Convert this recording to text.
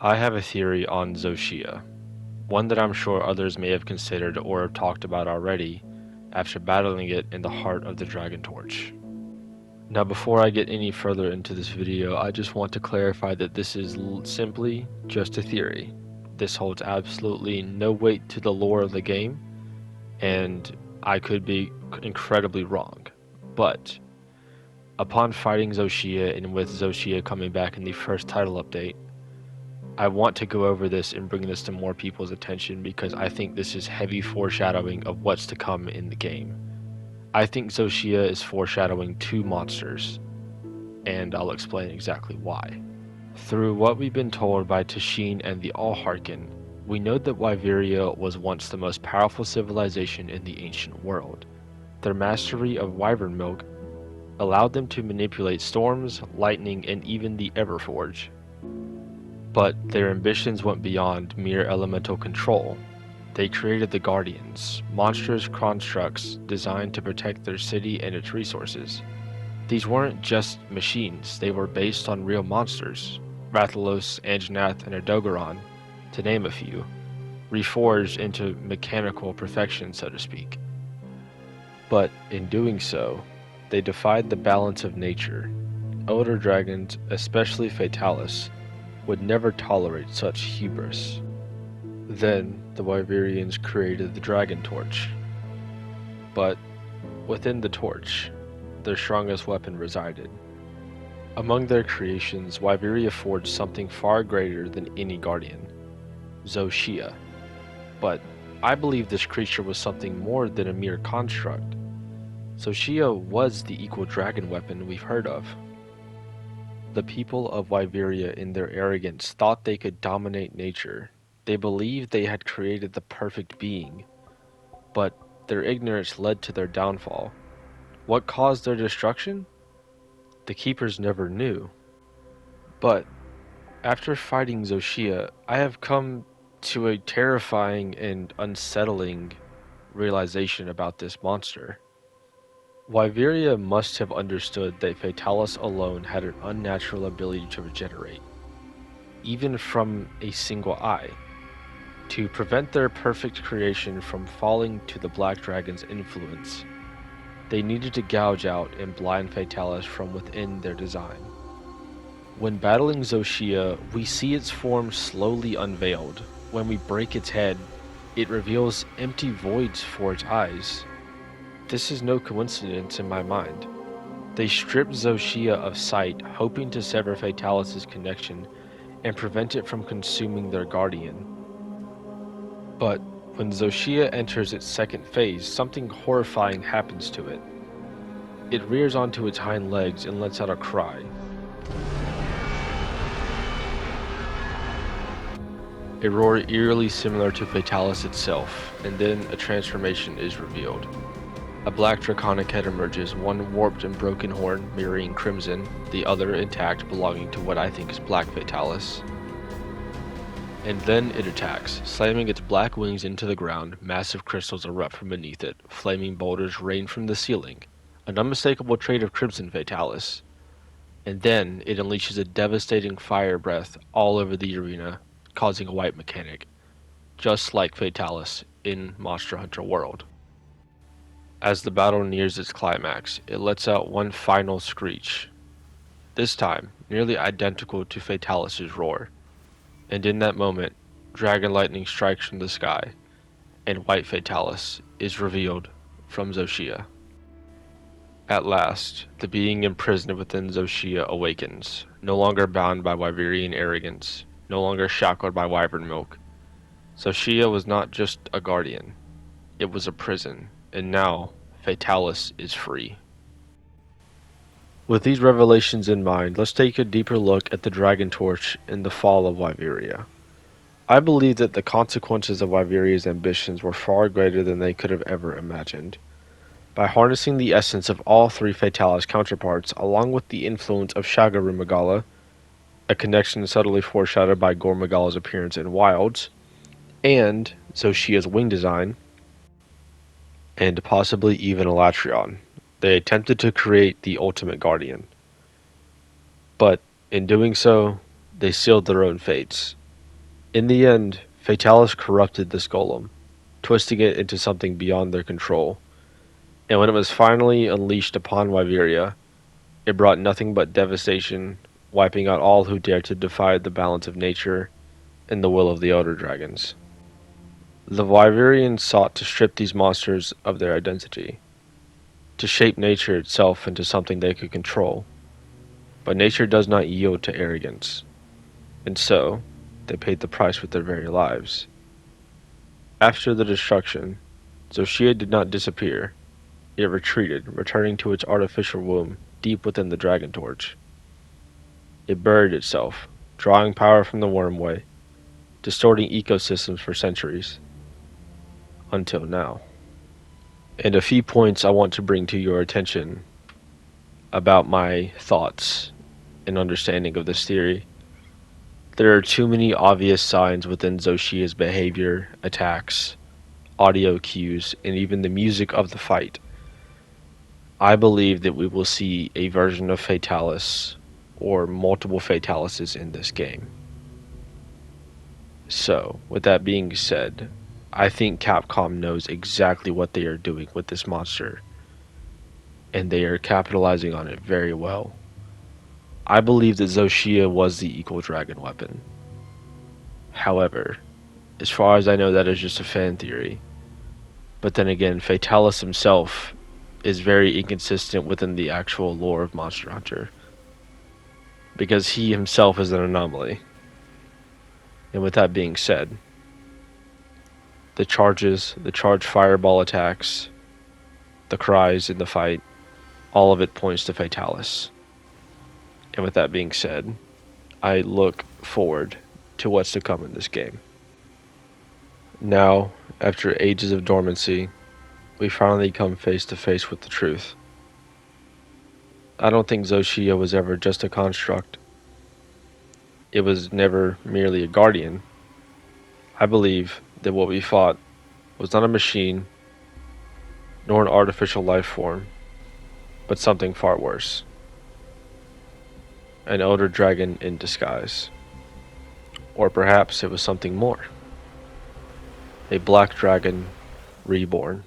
I have a theory on Zosia, one that I'm sure others may have considered or have talked about already after battling it in the heart of the Dragon Torch. Now before I get any further into this video, I just want to clarify that this is simply just a theory. This holds absolutely no weight to the lore of the game, and I could be incredibly wrong. But upon fighting Zosia and with Zosia coming back in the first title update, I want to go over this and bring this to more people's attention because I think this is heavy foreshadowing of what's to come in the game. I think Zosia is foreshadowing two monsters, and I'll explain exactly why. Through what we've been told by Tashin and the Allharkin, we know that Wiveria was once the most powerful civilization in the ancient world. Their mastery of wyvern milk allowed them to manipulate storms, lightning, and even the Everforge. But their ambitions went beyond mere elemental control. They created the Guardians, monstrous constructs designed to protect their city and its resources. These weren't just machines, they were based on real monsters, Rathalos, Anjanath, and Adogaron, to name a few, reforged into mechanical perfection, so to speak. But in doing so, they defied the balance of nature. Elder dragons, especially Fatalis, would never tolerate such hubris. Then the Wiverians created the Dragon Torch. But within the torch, their strongest weapon resided. Among their creations, Wiveria forged something far greater than any guardian, Zosia. But I believe this creature was something more than a mere construct. Zosia was the equal dragon weapon we've heard of. The people of Wiveria, in their arrogance, thought they could dominate nature. They believed they had created the perfect being, but their ignorance led to their downfall. What caused their destruction? The Keepers never knew. But after fighting Zosia, I have come to a terrifying and unsettling realization about this monster. Wiveria must have understood that Fatalis alone had an unnatural ability to regenerate, even from a single eye. To prevent their perfect creation from falling to the Black Dragon's influence, they needed to gouge out and blind Fatalis from within their design. When battling Zosia, we see its form slowly unveiled. When we break its head, it reveals empty voids for its eyes. This is no coincidence in my mind. They stripped Zosia of sight, hoping to sever Fatalis' connection and prevent it from consuming their guardian. But when Zosia enters its second phase, something horrifying happens to it. It rears onto its hind legs and lets out a cry. A roar eerily similar to Fatalis itself, and then a transformation is revealed. A black draconic head emerges, one warped and broken horn mirroring crimson, the other intact belonging to what I think is black Fatalis. And then it attacks, slamming its black wings into the ground. Massive crystals erupt from beneath it, flaming boulders rain from the ceiling, an unmistakable trait of crimson Fatalis. And then it unleashes a devastating fire breath all over the arena, causing a white mechanic, just like Fatalis in Monster Hunter World. As the battle nears its climax, it lets out one final screech, this time nearly identical to Fatalis' roar. And in that moment, dragon lightning strikes from the sky, and white Fatalis is revealed from Zosia. At last, the being imprisoned within Zosia awakens, no longer bound by Wiverian arrogance, no longer shackled by wyvern milk. Zosia was not just a guardian, it was a prison, and now Fatalis is free. With these revelations in mind, let's take a deeper look at the Dragon Torch and the fall of Wiveria. I believe that the consequences of Wiveria's ambitions were far greater than they could have ever imagined. By harnessing the essence of all three Fatalis counterparts, along with the influence of Shagaru Magala, a connection subtly foreshadowed by Gore Magala's appearance in Wilds, and Zosia's wing design, and possibly even Elatrion, they attempted to create the ultimate guardian. But in doing so, they sealed their own fates. In the end, Fatalis corrupted this golem, twisting it into something beyond their control, and when it was finally unleashed upon Wiveria, it brought nothing but devastation, wiping out all who dared to defy the balance of nature and the will of the Elder Dragons. The Wiverians sought to strip these monsters of their identity, to shape nature itself into something they could control. But nature does not yield to arrogance, and so they paid the price with their very lives. After the destruction, Zosia did not disappear. It retreated, returning to its artificial womb deep within the Dragon Torch. It buried itself, drawing power from the wormway, distorting ecosystems for centuries, until now. And a few points I want to bring to your attention about my thoughts and understanding of this theory. There are too many obvious signs within Zosia's behavior, attacks, audio cues, and even the music of the fight. I believe that we will see a version of Fatalis or multiple Fatalises in this game. So, with that being said, I think Capcom knows exactly what they are doing with this monster, and they are capitalizing on it very well. I believe that Zosia was the equal dragon weapon. However, as far as I know, that is just a fan theory. But then again, Fatalis himself is very inconsistent within the actual lore of Monster Hunter, because he himself is an anomaly. And with that being said, the charged fireball attacks, the cries in the fight, all of it points to Fatalis. And with that being said, I look forward to what's to come in this game. Now, after ages of dormancy, we finally come face to face with the truth. I don't think Zosia was ever just a construct. It was never merely a guardian. I believe that what we fought was not a machine, nor an artificial life form, but something far worse. An elder dragon in disguise. Or perhaps it was something more. A black dragon reborn.